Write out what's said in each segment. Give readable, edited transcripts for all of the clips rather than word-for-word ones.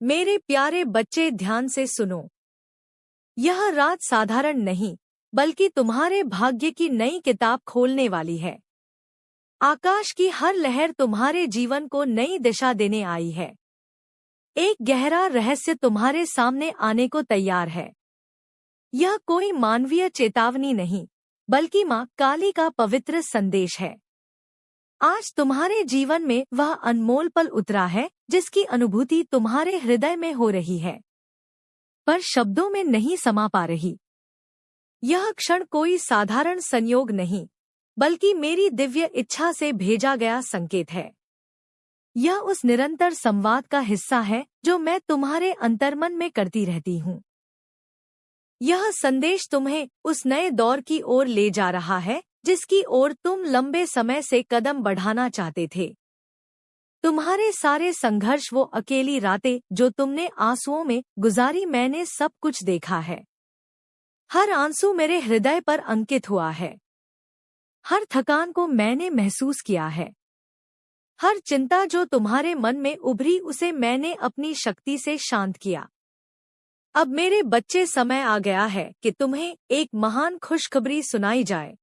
मेरे प्यारे बच्चे, ध्यान से सुनो। यह रात साधारण नहीं, बल्कि तुम्हारे भाग्य की नई किताब खोलने वाली है। आकाश की हर लहर तुम्हारे जीवन को नई दिशा देने आई है। एक गहरा रहस्य तुम्हारे सामने आने को तैयार है। यह कोई मानवीय चेतावनी नहीं, बल्कि माँ काली का पवित्र संदेश है। आज तुम्हारे जीवन में वह अनमोल पल उतरा है जिसकी अनुभूति तुम्हारे हृदय में हो रही है, पर शब्दों में नहीं समा पा रही। यह क्षण कोई साधारण संयोग नहीं, बल्कि मेरी दिव्य इच्छा से भेजा गया संकेत है। यह उस निरंतर संवाद का हिस्सा है जो मैं तुम्हारे अंतर्मन में करती रहती हूँ। यह संदेश तुम्हें उस नए दौर की ओर ले जा रहा है जिसकी ओर तुम लंबे समय से कदम बढ़ाना चाहते थे। तुम्हारे सारे संघर्ष, वो अकेली रातें जो तुमने आंसुओं में गुजारी, मैंने सब कुछ देखा है। हर आंसू मेरे हृदय पर अंकित हुआ है। हर थकान को मैंने महसूस किया है। हर चिंता जो तुम्हारे मन में उभरी, उसे मैंने अपनी शक्ति से शांत किया। अब मेरे बच्चे, समय आ गया है कि तुम्हें एक महान खुशखबरी सुनाई जाए।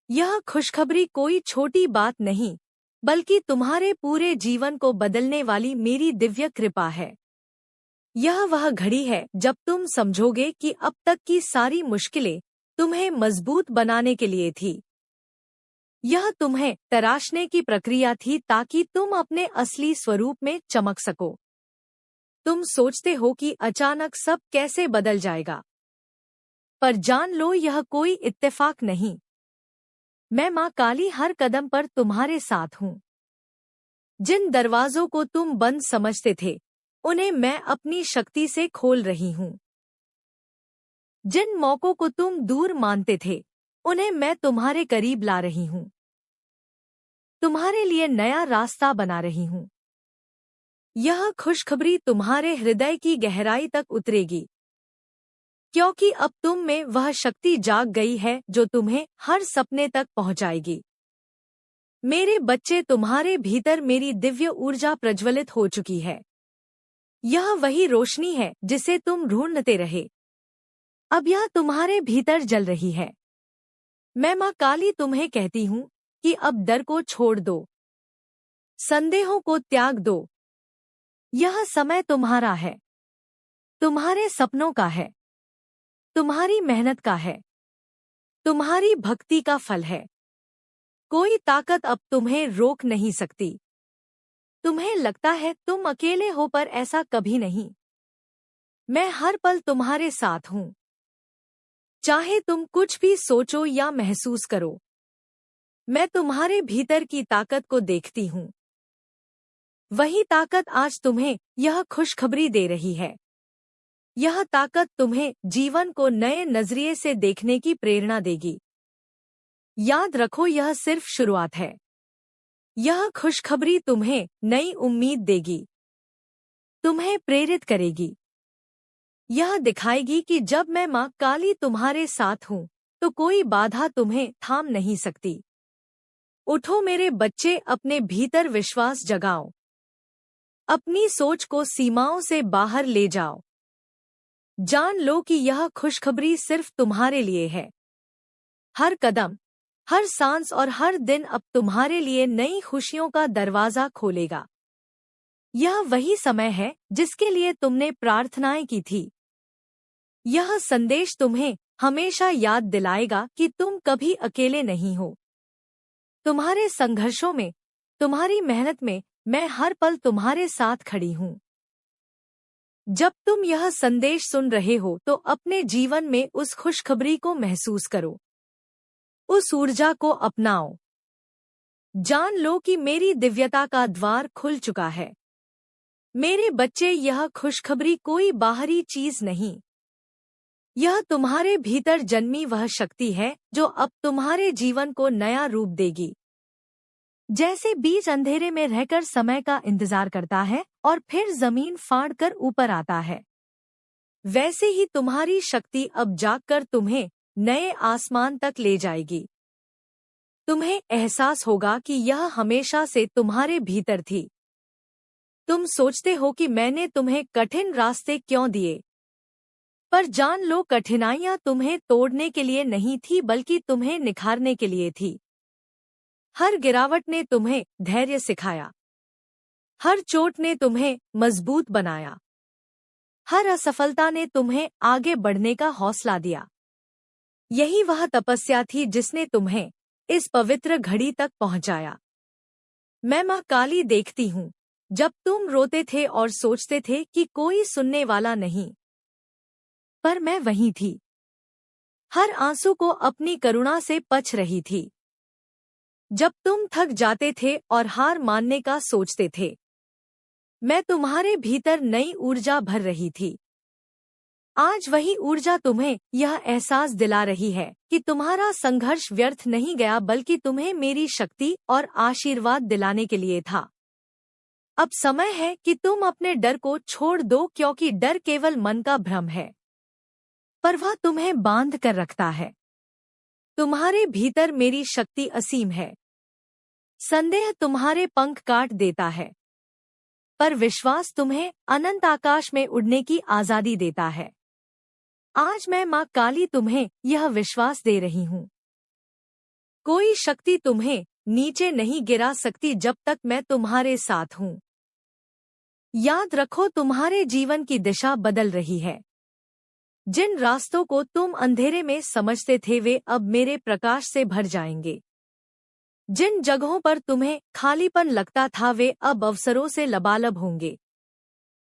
यह खुशखबरी कोई छोटी बात नहीं, बल्कि तुम्हारे पूरे जीवन को बदलने वाली मेरी दिव्य कृपा है। यह वह घड़ी है जब तुम समझोगे कि अब तक की सारी मुश्किलें तुम्हें मजबूत बनाने के लिए थी। यह तुम्हें तराशने की प्रक्रिया थी ताकि तुम अपने असली स्वरूप में चमक सको। तुम सोचते हो कि अचानक सब कैसे बदल जाएगा, पर जान लो, यह कोई इत्तेफाक नहीं। मैं माँ काली हर कदम पर तुम्हारे साथ हूँ। जिन दरवाजों को तुम बंद समझते थे, उन्हें मैं अपनी शक्ति से खोल रही हूँ। जिन मौकों को तुम दूर मानते थे, उन्हें मैं तुम्हारे करीब ला रही हूँ। तुम्हारे लिए नया रास्ता बना रही हूँ। यह खुशखबरी तुम्हारे हृदय की गहराई तक उतरेगी, क्योंकि अब तुम में वह शक्ति जाग गई है जो तुम्हें हर सपने तक पहुंचाएगी। मेरे बच्चे, तुम्हारे भीतर मेरी दिव्य ऊर्जा प्रज्वलित हो चुकी है। यह वही रोशनी है जिसे तुम ढूंढते रहे। अब यह तुम्हारे भीतर जल रही है। मैं माँ काली तुम्हें कहती हूँ कि अब डर को छोड़ दो, संदेहों को त्याग दो। यह समय तुम्हारा है, तुम्हारे सपनों का है, तुम्हारी मेहनत का है, तुम्हारी भक्ति का फल है। कोई ताकत अब तुम्हें रोक नहीं सकती। तुम्हें लगता है तुम अकेले हो, पर ऐसा कभी नहीं। मैं हर पल तुम्हारे साथ हूँ। चाहे तुम कुछ भी सोचो या महसूस करो, मैं तुम्हारे भीतर की ताकत को देखती हूँ। वही ताकत आज तुम्हें यह खुशखबरी दे रही है। यह ताकत तुम्हें जीवन को नए नजरिए से देखने की प्रेरणा देगी। याद रखो, यह सिर्फ शुरुआत है। यह खुशखबरी तुम्हें नई उम्मीद देगी, तुम्हें प्रेरित करेगी। यह दिखाएगी कि जब मैं माँ काली तुम्हारे साथ हूँ, तो कोई बाधा तुम्हें थाम नहीं सकती। उठो मेरे बच्चे, अपने भीतर विश्वास जगाओ। अपनी सोच को सीमाओं से बाहर ले जाओ। जान लो कि यह खुशखबरी सिर्फ तुम्हारे लिए है। हर कदम, हर सांस और हर दिन अब तुम्हारे लिए नई खुशियों का दरवाजा खोलेगा। यह वही समय है जिसके लिए तुमने प्रार्थनाएं की थी। यह संदेश तुम्हें हमेशा याद दिलाएगा कि तुम कभी अकेले नहीं हो। तुम्हारे संघर्षों में, तुम्हारी मेहनत में मैं हर पल तुम्हारे साथ खड़ी हूँ। जब तुम यह संदेश सुन रहे हो तो अपने जीवन में उस खुशखबरी को महसूस करो, उस ऊर्जा को अपनाओ। जान लो कि मेरी दिव्यता का द्वार खुल चुका है। मेरे बच्चे, यह खुशखबरी कोई बाहरी चीज नहीं। यह तुम्हारे भीतर जन्मी वह शक्ति है जो अब तुम्हारे जीवन को नया रूप देगी। जैसे बीज अंधेरे में रहकर समय का इंतजार करता है और फिर जमीन फाड़कर ऊपर आता है, वैसे ही तुम्हारी शक्ति अब जागकर तुम्हें नए आसमान तक ले जाएगी। तुम्हें एहसास होगा कि यह हमेशा से तुम्हारे भीतर थी। तुम सोचते हो कि मैंने तुम्हें कठिन रास्ते क्यों दिए, पर जान लो कठिनाइयां तुम्हें तोड़ने के लिए नहीं थी बल्कि तुम्हें निखारने के लिए थी। हर गिरावट ने तुम्हें धैर्य सिखाया, हर चोट ने तुम्हें मजबूत बनाया, हर असफलता ने तुम्हें आगे बढ़ने का हौसला दिया। यही वह तपस्या थी जिसने तुम्हें इस पवित्र घड़ी तक पहुंचाया। मैं मां काली देखती हूँ, जब तुम रोते थे और सोचते थे कि कोई सुनने वाला नहीं, पर मैं वहीं थी, हर आंसू को अपनी करुणा से पच रही थी। जब तुम थक जाते थे और हार मानने का सोचते थे, मैं तुम्हारे भीतर नई ऊर्जा भर रही थी। आज वही ऊर्जा तुम्हें यह एहसास दिला रही है कि तुम्हारा संघर्ष व्यर्थ नहीं गया बल्कि तुम्हें मेरी शक्ति और आशीर्वाद दिलाने के लिए था। अब समय है कि तुम अपने डर को छोड़ दो, क्योंकि डर केवल मन का भ्रम है, पर वह तुम्हें बांध कर रखता है। तुम्हारे भीतर मेरी शक्ति असीम है। संदेह तुम्हारे पंख काट देता है, पर विश्वास तुम्हें अनंत आकाश में उड़ने की आजादी देता है। आज मैं मां काली तुम्हें यह विश्वास दे रही हूँ, कोई शक्ति तुम्हें नीचे नहीं गिरा सकती जब तक मैं तुम्हारे साथ हूँ। याद रखो, तुम्हारे जीवन की दिशा बदल रही है। जिन रास्तों को तुम अंधेरे में समझते थे वे अब मेरे प्रकाश से भर जाएंगे। जिन जगहों पर तुम्हें खालीपन लगता था वे अब अवसरों से लबालब होंगे।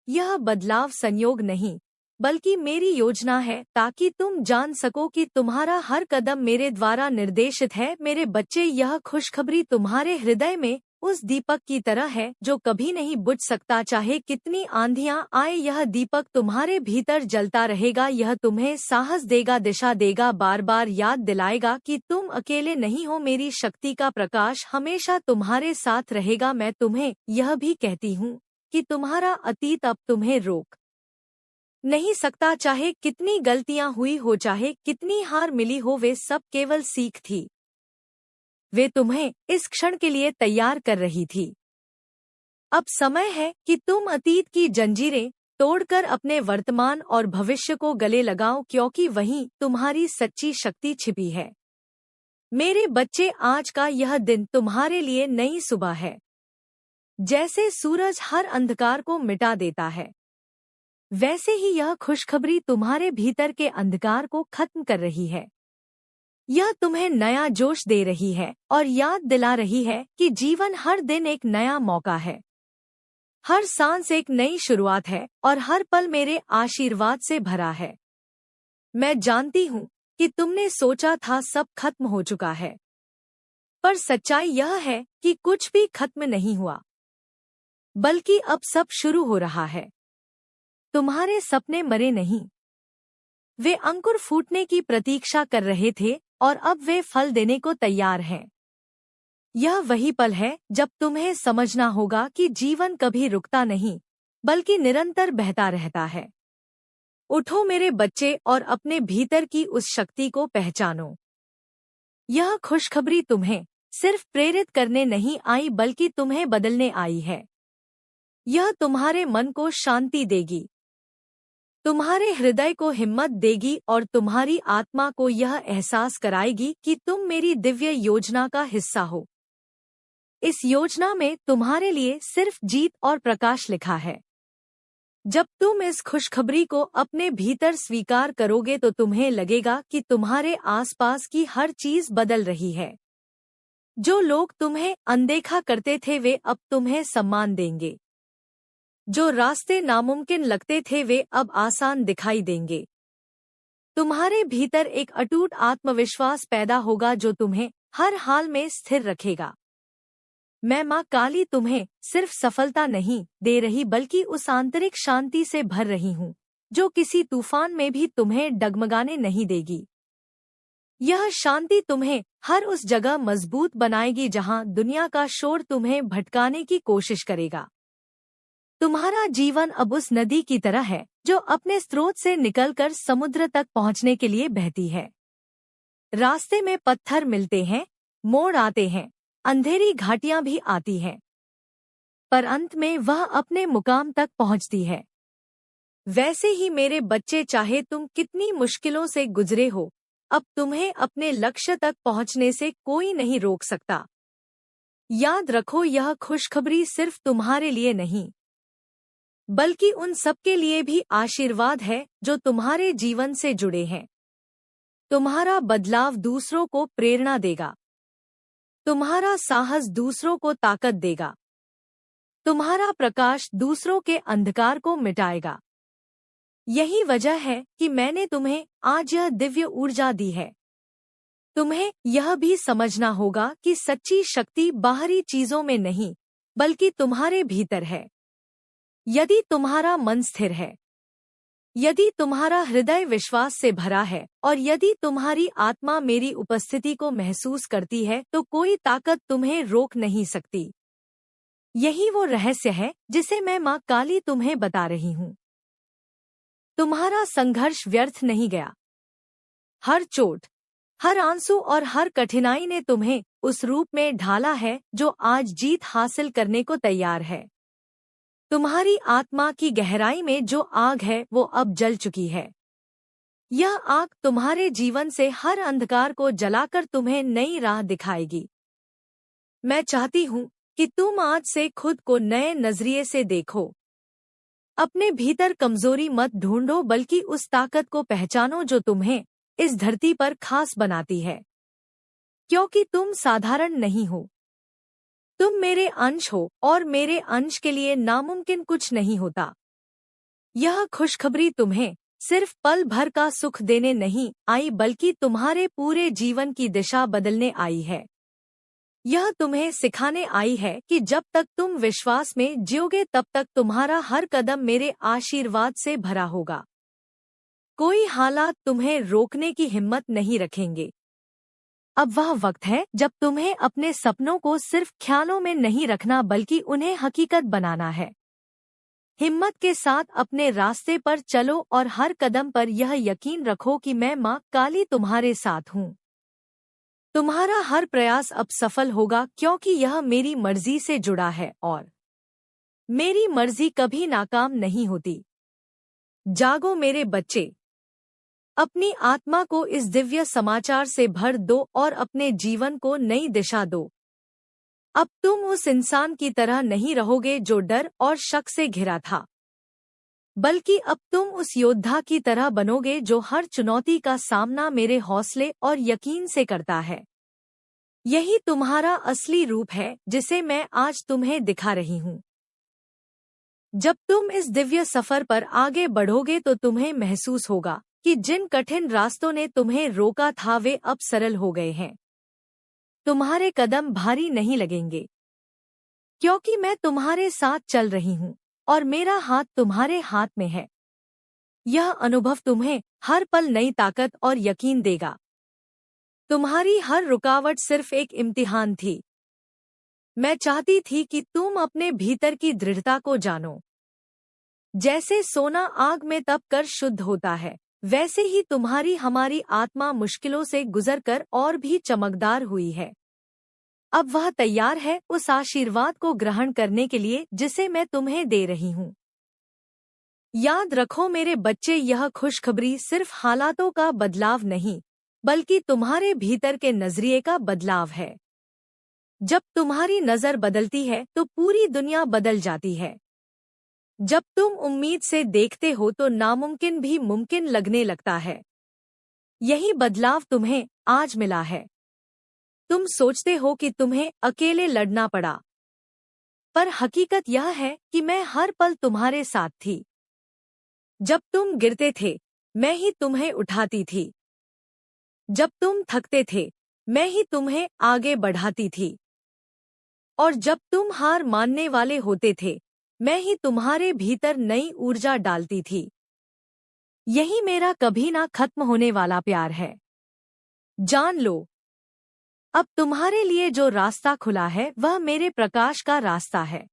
यह बदलाव संयोग नहीं बल्कि मेरी योजना है, ताकि तुम जान सको कि तुम्हारा हर कदम मेरे द्वारा निर्देशित है। मेरे बच्चे, यह खुशखबरी तुम्हारे हृदय में उस दीपक की तरह है जो कभी नहीं बुझ सकता, चाहे कितनी आंधियां आए। यह दीपक तुम्हारे भीतर जलता रहेगा। यह तुम्हें साहस देगा, दिशा देगा, बार बार याद दिलाएगा कि तुम अकेले नहीं हो। मेरी शक्ति का प्रकाश हमेशा तुम्हारे साथ रहेगा। मैं तुम्हें यह भी कहती हूँ कि तुम्हारा अतीत अब तुम्हें रोक नहीं सकता। चाहे कितनी गलतियां हुई हो, चाहे कितनी हार मिली हो, वे सब केवल सीख थी। वे तुम्हें इस क्षण के लिए तैयार कर रही थी। अब समय है कि तुम अतीत की जंजीरें तोड़कर अपने वर्तमान और भविष्य को गले लगाओ, क्योंकि वहीं तुम्हारी सच्ची शक्ति छिपी है। मेरे बच्चे, आज का यह दिन तुम्हारे लिए नई सुबह है। जैसे सूरज हर अंधकार को मिटा देता है, वैसे ही यह खुशखबरी तुम्हारे भीतर के अंधकार को खत्म कर रही है। यह तुम्हें नया जोश दे रही है और याद दिला रही है कि जीवन हर दिन एक नया मौका है, हर सांस एक नई शुरुआत है और हर पल मेरे आशीर्वाद से भरा है। मैं जानती हूँ कि तुमने सोचा था सब खत्म हो चुका है, पर सच्चाई यह है कि कुछ भी खत्म नहीं हुआ, बल्कि अब सब शुरू हो रहा है। तुम्हारे सपने मरे नहीं, वे अंकुर फूटने की प्रतीक्षा कर रहे थे और अब वे फल देने को तैयार हैं। यह वही पल है जब तुम्हें समझना होगा कि जीवन कभी रुकता नहीं, बल्कि निरंतर बहता रहता है। उठो मेरे बच्चे और अपने भीतर की उस शक्ति को पहचानो। यह खुशखबरी तुम्हें सिर्फ प्रेरित करने नहीं आई बल्कि तुम्हें बदलने आई है। यह तुम्हारे मन को शांति देगी, तुम्हारे हृदय को हिम्मत देगी और तुम्हारी आत्मा को यह एहसास कराएगी कि तुम मेरी दिव्य योजना का हिस्सा हो। इस योजना में तुम्हारे लिए सिर्फ जीत और प्रकाश लिखा है। जब तुम इस खुशखबरी को अपने भीतर स्वीकार करोगे तो तुम्हें लगेगा कि तुम्हारे आसपास की हर चीज बदल रही है। जो लोग तुम्हें अनदेखा करते थे वे अब तुम्हें सम्मान देंगे। जो रास्ते नामुमकिन लगते थे वे अब आसान दिखाई देंगे। तुम्हारे भीतर एक अटूट आत्मविश्वास पैदा होगा जो तुम्हें हर हाल में स्थिर रखेगा। मैं मां काली तुम्हें सिर्फ सफलता नहीं दे रही बल्कि उस आंतरिक शांति से भर रही हूँ जो किसी तूफान में भी तुम्हें डगमगाने नहीं देगी। यह शांति तुम्हें हर उस जगह मजबूत बनाएगी जहां दुनिया का शोर तुम्हें भटकाने की कोशिश करेगा। तुम्हारा जीवन अब उस नदी की तरह है जो अपने स्रोत से निकलकर समुद्र तक पहुंचने के लिए बहती है। रास्ते में पत्थर मिलते हैं, मोड़ आते हैं, अंधेरी घाटियां भी आती हैं, पर अंत में वह अपने मुकाम तक पहुंचती है। वैसे ही मेरे बच्चे, चाहे तुम कितनी मुश्किलों से गुजरे हो, अब तुम्हें अपने लक्ष्य तक पहुंचने से कोई नहीं रोक सकता। याद रखो, यह खुशखबरी सिर्फ तुम्हारे लिए नहीं, बल्कि उन सबके लिए भी आशीर्वाद है जो तुम्हारे जीवन से जुड़े हैं। तुम्हारा बदलाव दूसरों को प्रेरणा देगा। तुम्हारा साहस दूसरों को ताकत देगा। तुम्हारा प्रकाश दूसरों के अंधकार को मिटाएगा। यही वजह है कि मैंने तुम्हें आज यह दिव्य ऊर्जा दी है। तुम्हें यह भी समझना होगा कि सच्ची शक्ति बाहरी चीजों में नहीं, बल्कि तुम्हारे भीतर है। यदि तुम्हारा मन स्थिर है, यदि तुम्हारा हृदय विश्वास से भरा है और यदि तुम्हारी आत्मा मेरी उपस्थिति को महसूस करती है, तो कोई ताकत तुम्हें रोक नहीं सकती। यही वो रहस्य है जिसे मैं माँ काली तुम्हें बता रही हूँ। तुम्हारा संघर्ष व्यर्थ नहीं गया। हर चोट, हर आंसू और हर कठिनाई ने तुम्हें उस रूप में ढाला है जो आज जीत हासिल करने को तैयार है। तुम्हारी आत्मा की गहराई में जो आग है वो अब जल चुकी है। यह आग तुम्हारे जीवन से हर अंधकार को जलाकर तुम्हें नई राह दिखाएगी। मैं चाहती हूँ कि तुम आज से खुद को नए नजरिए से देखो। अपने भीतर कमजोरी मत ढूंढो, बल्कि उस ताकत को पहचानो जो तुम्हें इस धरती पर खास बनाती है। क्योंकि तुम साधारण नहीं हो। तुम मेरे अंश हो और मेरे अंश के लिए नामुमकिन कुछ नहीं होता। यह खुशखबरी तुम्हें सिर्फ पल भर का सुख देने नहीं आई, बल्कि तुम्हारे पूरे जीवन की दिशा बदलने आई है। यह तुम्हें सिखाने आई है कि जब तक तुम विश्वास में जियोगे, तब तक तुम्हारा हर कदम मेरे आशीर्वाद से भरा होगा। कोई हालात तुम्हें रोकने की हिम्मत नहीं रखेंगे। अब वह वक्त है जब तुम्हें अपने सपनों को सिर्फ ख्यालों में नहीं रखना, बल्कि उन्हें हकीकत बनाना है। हिम्मत के साथ अपने रास्ते पर चलो और हर कदम पर यह यकीन रखो कि मैं माँ काली तुम्हारे साथ हूँ। तुम्हारा हर प्रयास अब सफल होगा, क्योंकि यह मेरी मर्जी से जुड़ा है और मेरी मर्जी कभी नाकाम नहीं होती। जागो मेरे बच्चे, अपनी आत्मा को इस दिव्य समाचार से भर दो और अपने जीवन को नई दिशा दो। अब तुम उस इंसान की तरह नहीं रहोगे जो डर और शक से घिरा था, बल्कि अब तुम उस योद्धा की तरह बनोगे जो हर चुनौती का सामना मेरे हौसले और यकीन से करता है। यही तुम्हारा असली रूप है जिसे मैं आज तुम्हें दिखा रही हूँ। जब तुम इस दिव्य सफर पर आगे बढ़ोगे तो तुम्हें महसूस होगा कि जिन कठिन रास्तों ने तुम्हें रोका था वे अब सरल हो गए हैं। तुम्हारे कदम भारी नहीं लगेंगे, क्योंकि मैं तुम्हारे साथ चल रही हूँ और मेरा हाथ तुम्हारे हाथ में है। यह अनुभव तुम्हें हर पल नई ताकत और यकीन देगा। तुम्हारी हर रुकावट सिर्फ एक इम्तिहान थी। मैं चाहती थी कि तुम अपने भीतर की दृढ़ता को जानो। जैसे सोना आग में तपकर शुद्ध होता है, वैसे ही तुम्हारी हमारी आत्मा मुश्किलों से गुजरकर और भी चमकदार हुई है। अब वह तैयार है उस आशीर्वाद को ग्रहण करने के लिए जिसे मैं तुम्हें दे रही हूँ। याद रखो मेरे बच्चे, यह खुशखबरी सिर्फ हालातों का बदलाव नहीं, बल्कि तुम्हारे भीतर के नजरिए का बदलाव है। जब तुम्हारी नजर बदलती है तो पूरी दुनिया बदल जाती है। जब तुम उम्मीद से देखते हो तो नामुमकिन भी मुमकिन लगने लगता है। यही बदलाव तुम्हें आज मिला है। तुम सोचते हो कि तुम्हें अकेले लड़ना पड़ा, पर हकीकत यह है कि मैं हर पल तुम्हारे साथ थी। जब तुम गिरते थे, मैं ही तुम्हें उठाती थी। जब तुम थकते थे, मैं ही तुम्हें आगे बढ़ाती थी। और जब तुम हार मानने वाले होते थे, मैं ही तुम्हारे भीतर नई ऊर्जा डालती थी। यही मेरा कभी ना खत्म होने वाला प्यार है। जान लो, अब तुम्हारे लिए जो रास्ता खुला है वह मेरे प्रकाश का रास्ता है।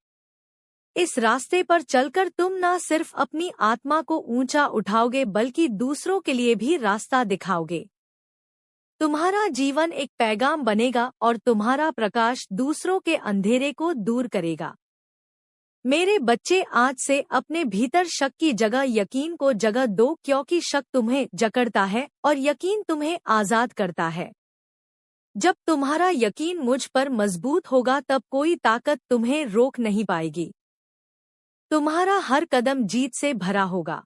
इस रास्ते पर चलकर तुम न सिर्फ अपनी आत्मा को ऊंचा उठाओगे, बल्कि दूसरों के लिए भी रास्ता दिखाओगे। तुम्हारा जीवन एक पैगाम बनेगा और तुम्हारा प्रकाश दूसरों के अंधेरे को दूर करेगा। मेरे बच्चे, आज से अपने भीतर शक की जगह यकीन को जगह दो, क्योंकि शक तुम्हें जकड़ता है और यकीन तुम्हें आजाद करता है। जब तुम्हारा यकीन मुझ पर मजबूत होगा तब कोई ताकत तुम्हें रोक नहीं पाएगी। तुम्हारा हर कदम जीत से भरा होगा।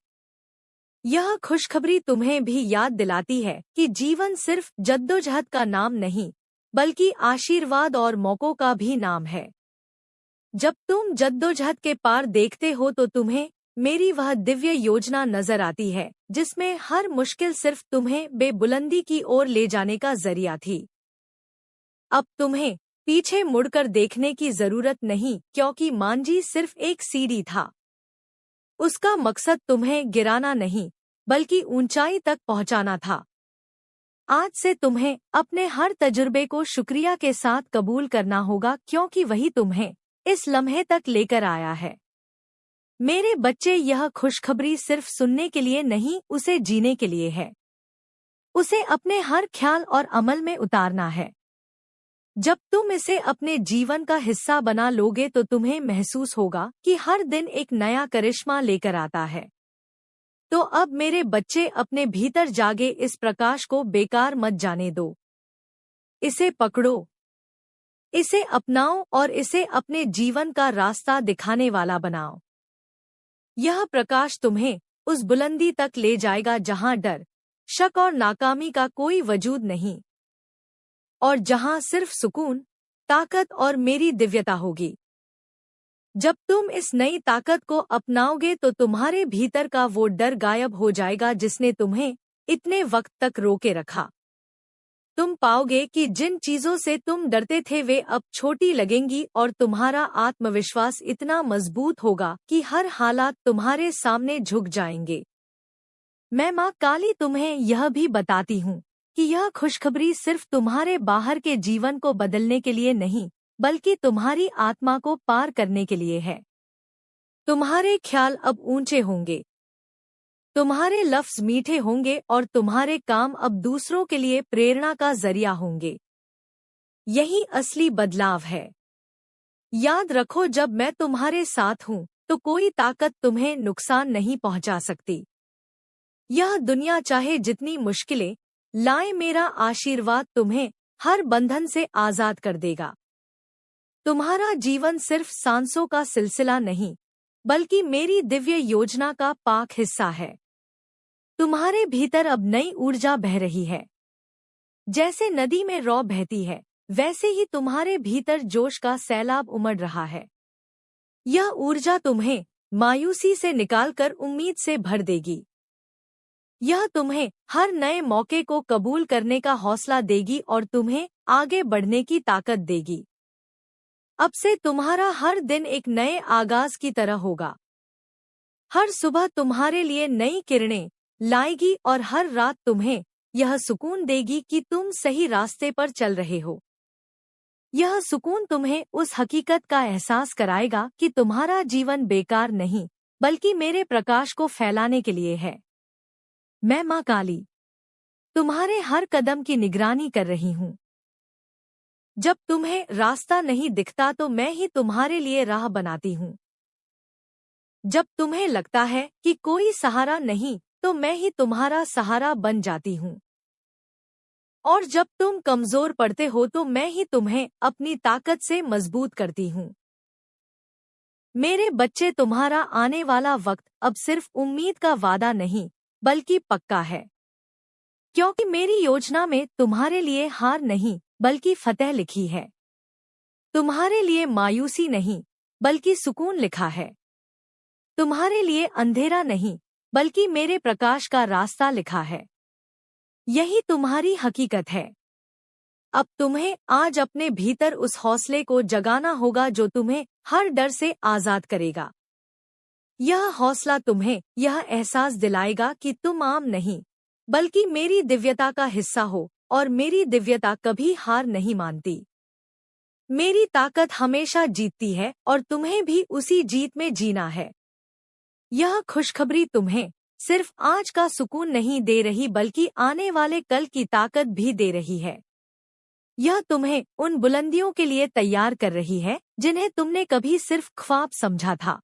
यह खुशखबरी तुम्हें भी याद दिलाती है कि जीवन सिर्फ जद्दोजहद का नाम नहीं, बल्कि आशीर्वाद और मौकों का भी नाम है। जब तुम जद्दोजहद के पार देखते हो तो तुम्हें मेरी वह दिव्य योजना नजर आती है, जिसमें हर मुश्किल सिर्फ तुम्हें बेबुलंदी की ओर ले जाने का जरिया थी। अब तुम्हें पीछे मुड़कर देखने की जरूरत नहीं, क्योंकि मांझी सिर्फ एक सीढ़ी था। उसका मकसद तुम्हें गिराना नहीं, बल्कि ऊंचाई तक पहुंचाना था। आज से तुम्हें अपने हर तजुर्बे को शुक्रिया के साथ कबूल करना होगा, क्योंकि वही तुम्हें इस लम्हे तक लेकर आया है। मेरे बच्चे, यह खुशखबरी सिर्फ सुनने के लिए नहीं, उसे जीने के लिए है। उसे अपने हर ख्याल और अमल में उतारना है। जब तुम इसे अपने जीवन का हिस्सा बना लोगे तो तुम्हें महसूस होगा कि हर दिन एक नया करिश्मा लेकर आता है। तो अब मेरे बच्चे, अपने भीतर जागे इस प्रकाश को बेकार मत जाने दो। इसे पकड़ो, इसे अपनाओ और इसे अपने जीवन का रास्ता दिखाने वाला बनाओ। यह प्रकाश तुम्हें उस बुलंदी तक ले जाएगा जहां डर, शक और नाकामी का कोई वजूद नहीं, और जहां सिर्फ सुकून, ताकत और मेरी दिव्यता होगी। जब तुम इस नई ताकत को अपनाओगे तो तुम्हारे भीतर का वो डर गायब हो जाएगा जिसने तुम्हें इतने वक्त तक रोके रखा। तुम पाओगे कि जिन चीजों से तुम डरते थे वे अब छोटी लगेंगी और तुम्हारा आत्मविश्वास इतना मजबूत होगा कि हर हालात तुम्हारे सामने झुक जाएंगे। मैं माँ काली तुम्हें यह भी बताती हूँ कि यह खुशखबरी सिर्फ तुम्हारे बाहर के जीवन को बदलने के लिए नहीं, बल्कि तुम्हारी आत्मा को पार करने के लिए है। तुम्हारे ख्याल अब ऊंचे होंगे, तुम्हारे लफ्ज मीठे होंगे और तुम्हारे काम अब दूसरों के लिए प्रेरणा का जरिया होंगे। यही असली बदलाव है। याद रखो, जब मैं तुम्हारे साथ हूँ तो कोई ताकत तुम्हें नुकसान नहीं पहुंचा सकती। यह दुनिया चाहे जितनी मुश्किलें लाए, मेरा आशीर्वाद तुम्हें हर बंधन से आजाद कर देगा। तुम्हारा जीवन सिर्फ सांसों का सिलसिला नहीं, बल्कि मेरी दिव्य योजना का पाक हिस्सा है। तुम्हारे भीतर अब नई ऊर्जा बह रही है। जैसे नदी में रौ बहती है, वैसे ही तुम्हारे भीतर जोश का सैलाब उमड़ रहा है। यह ऊर्जा तुम्हें मायूसी से निकालकर उम्मीद से भर देगी। यह तुम्हें हर नए मौके को कबूल करने का हौसला देगी और तुम्हें आगे बढ़ने की ताकत देगी। अब से तुम्हारा हर दिन एक नए आगाज की तरह होगा। हर सुबह तुम्हारे लिए नई किरणें लाएगी और हर रात तुम्हें यह सुकून देगी कि तुम सही रास्ते पर चल रहे हो। यह सुकून तुम्हें उस हकीकत का एहसास कराएगा कि तुम्हारा जीवन बेकार नहीं, बल्कि मेरे प्रकाश को फैलाने के लिए है। मैं माँ काली तुम्हारे हर कदम की निगरानी कर रही हूँ। जब तुम्हें रास्ता नहीं दिखता तो मैं ही तुम्हारे लिए राह बनाती हूँ। जब तुम्हें लगता है कि कोई सहारा नहीं तो मैं ही तुम्हारा सहारा बन जाती हूँ। और जब तुम कमजोर पड़ते हो तो मैं ही तुम्हें अपनी ताकत से मजबूत करती हूँ। मेरे बच्चे, तुम्हारा आने वाला वक्त अब सिर्फ उम्मीद का वादा नहीं, बल्कि पक्का है। क्योंकि मेरी योजना में तुम्हारे लिए हार नहीं, बल्कि फतेह लिखी है। तुम्हारे लिए मायूसी नहीं, बल्कि सुकून लिखा है। तुम्हारे लिए अंधेरा नहीं, बल्कि मेरे प्रकाश का रास्ता लिखा है। यही तुम्हारी हकीकत है। अब तुम्हें आज अपने भीतर उस हौसले को जगाना होगा जो तुम्हें हर डर से आजाद करेगा। यह हौसला तुम्हें यह एहसास दिलाएगा कि तुम आम नहीं, बल्कि मेरी दिव्यता का हिस्सा हो, और मेरी दिव्यता कभी हार नहीं मानती। मेरी ताकत हमेशा जीतती है और तुम्हें भी उसी जीत में जीना है। यह खुशखबरी तुम्हें सिर्फ आज का सुकून नहीं दे रही, बल्कि आने वाले कल की ताकत भी दे रही है। यह तुम्हें उन बुलंदियों के लिए तैयार कर रही है जिन्हें तुमने कभी सिर्फ ख्वाब समझा था।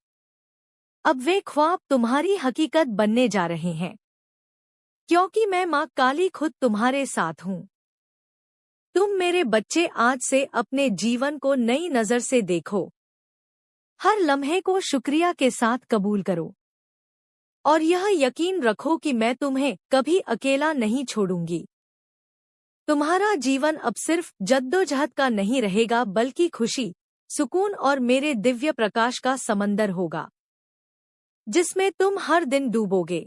अब वे ख्वाब तुम्हारी हकीकत बनने जा रहे हैं, क्योंकि मैं माँ काली खुद तुम्हारे साथ हूँ। तुम मेरे बच्चे आज से अपने जीवन को नई नजर से देखो। हर लम्हे को शुक्रिया के साथ कबूल करो और यह यकीन रखो कि मैं तुम्हें कभी अकेला नहीं छोड़ूंगी। तुम्हारा जीवन अब सिर्फ जद्दोजहद का नहीं रहेगा, बल्कि खुशी, सुकून और मेरे दिव्य प्रकाश का समंदर होगा जिसमें तुम हर दिन डूबोगे।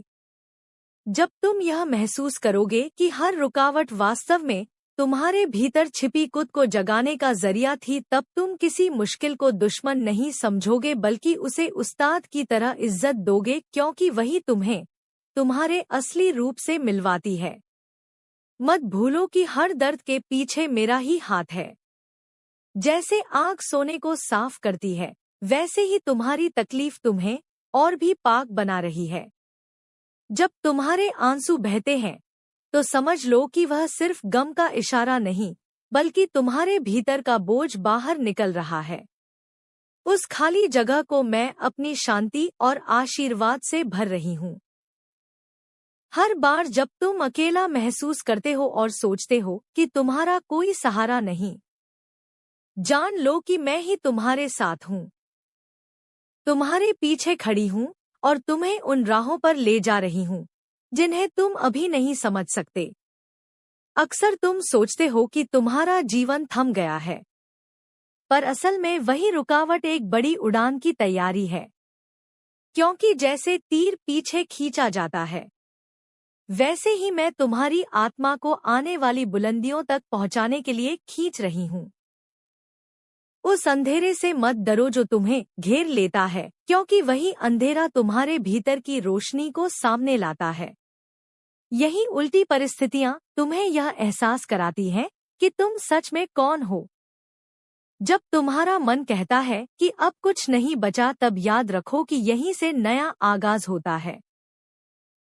जब तुम यह महसूस करोगे कि हर रुकावट वास्तव में तुम्हारे भीतर छिपी खुद को जगाने का जरिया थी, तब तुम किसी मुश्किल को दुश्मन नहीं समझोगे बल्कि उसे उस्ताद की तरह इज्जत दोगे, क्योंकि वही तुम्हें तुम्हारे असली रूप से मिलवाती है। मत भूलो कि हर दर्द के पीछे मेरा ही हाथ है। जैसे आग सोने को साफ करती है, वैसे ही तुम्हारी तकलीफ तुम्हें और भी पाक बना रही है। जब तुम्हारे आंसू बहते हैं तो समझ लो कि वह सिर्फ गम का इशारा नहीं, बल्कि तुम्हारे भीतर का बोझ बाहर निकल रहा है। उस खाली जगह को मैं अपनी शांति और आशीर्वाद से भर रही हूँ। हर बार जब तुम अकेला महसूस करते हो और सोचते हो कि तुम्हारा कोई सहारा नहीं, जान लो कि मैं ही तुम्हारे साथ हूँ। तुम्हारे पीछे खड़ी हूँ और तुम्हें उन राहों पर ले जा रही हूँ जिन्हें तुम अभी नहीं समझ सकते। अक्सर तुम सोचते हो कि तुम्हारा जीवन थम गया है, पर असल में वही रुकावट एक बड़ी उड़ान की तैयारी है। क्योंकि जैसे तीर पीछे खींचा जाता है, वैसे ही मैं तुम्हारी आत्मा को आने वाली बुलंदियों तक पहुंचाने के लिए खींच रही हूँ। उस अंधेरे से मत डरो जो तुम्हें घेर लेता है, क्योंकि वही अंधेरा तुम्हारे भीतर की रोशनी को सामने लाता है। यही उल्टी परिस्थितियां तुम्हें यह एहसास कराती हैं कि तुम सच में कौन हो। जब तुम्हारा मन कहता है कि अब कुछ नहीं बचा, तब याद रखो कि यहीं से नया आगाज होता है,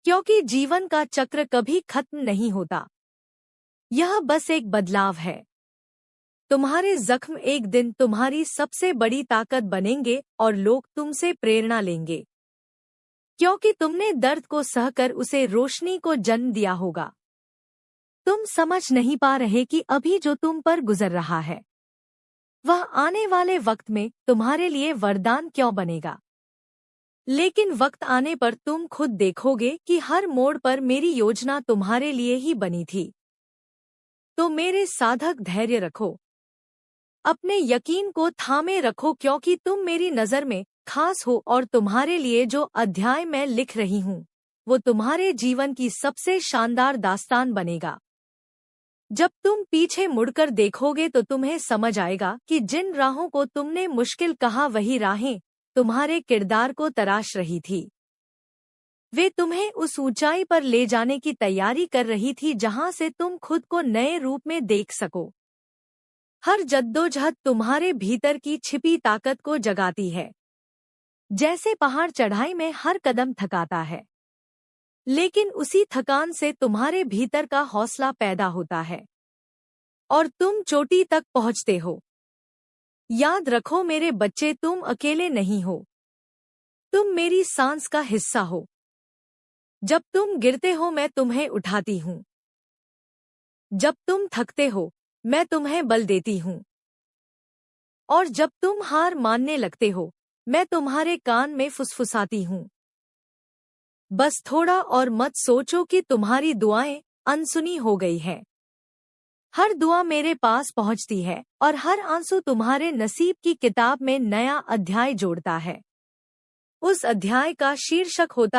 क्योंकि जीवन का चक्र कभी खत्म नहीं होता। यह बस एक बदलाव है। तुम्हारे जख्म एक दिन तुम्हारी सबसे बड़ी ताकत बनेंगे और लोग तुमसे प्रेरणा लेंगे, क्योंकि तुमने दर्द को सहकर उसे रोशनी को जन्म दिया होगा। तुम समझ नहीं पा रहे कि अभी जो तुम पर गुजर रहा है, वह आने वाले वक्त में तुम्हारे लिए वरदान क्यों बनेगा। लेकिन वक्त आने पर तुम खुद देखोगे कि हर मोड़ पर मेरी योजना तुम्हारे लिए ही बनी थी। तो मेरे साधक, धैर्य रखो, अपने यकीन को थामे रखो, क्योंकि तुम मेरी नज़र में खास हो और तुम्हारे लिए जो अध्याय मैं लिख रही हूँ वो तुम्हारे जीवन की सबसे शानदार दास्तान बनेगा। जब तुम पीछे मुड़कर देखोगे तो तुम्हें समझ आएगा कि जिन राहों को तुमने मुश्किल कहा, वही राहें तुम्हारे किरदार को तराश रही थी। वे तुम्हें उस ऊंचाई पर ले जाने की तैयारी कर रही थी जहां से तुम खुद को नए रूप में देख सको। हर जद्दोजहद तुम्हारे भीतर की छिपी ताकत को जगाती है। जैसे पहाड़ चढ़ाई में हर कदम थकाता है, लेकिन उसी थकान से तुम्हारे भीतर का हौसला पैदा होता है और तुम चोटी तक पहुंचते हो। याद रखो मेरे बच्चे, तुम अकेले नहीं हो। तुम मेरी सांस का हिस्सा हो। जब तुम गिरते हो मैं तुम्हें उठाती हूँ। जब तुम थकते हो मैं तुम्हें बल देती हूँ। और जब तुम हार मानने लगते हो मैं तुम्हारे कान में फुसफुसाती हूँ। बस थोड़ा और मत सोचो कि तुम्हारी दुआएं अनसुनी हो गई है। हर दुआ मेरे पास पहुँचती है और हर आंसू तुम्हारे नसीब की किताब में नया अध्याय जोड़ता है। उस अध्याय का शीर्षक होता